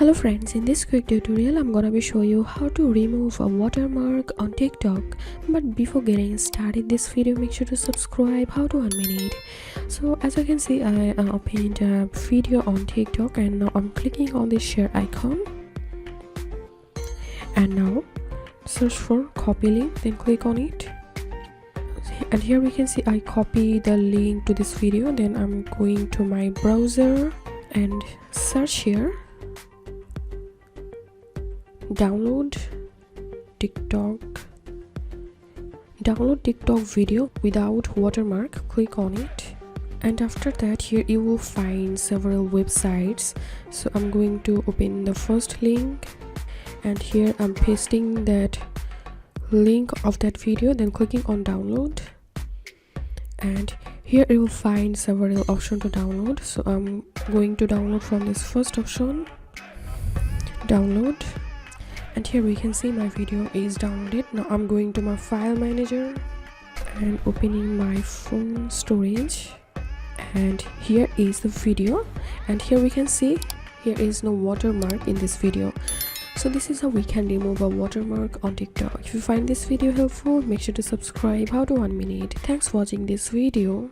Hello friends, in this quick tutorial I'm gonna be show you how to remove a watermark on TikTok. But before getting started this video, make sure to subscribe. How to unmine it. So as you can see, I opened a video on TikTok and now I'm clicking on this share icon and now search for copy link, then click on it. And here we can see I copy the link to this video, then I'm going to my browser and search here download TikTok video without watermark. Click on it, and after that here you will find several websites. So I'm going to open the first link and here I'm pasting that link of that video, then clicking on download, and here you will find several options to download. So I'm going to download from this first option, download, and here we can see my video is downloaded. Now I'm going to my file manager and opening my phone storage, and here is the video, and here we can see here is no watermark in this video. So this is how we can remove a watermark on TikTok. If you find this video helpful, make sure to subscribe. How to unmine it. Thanks for watching this video.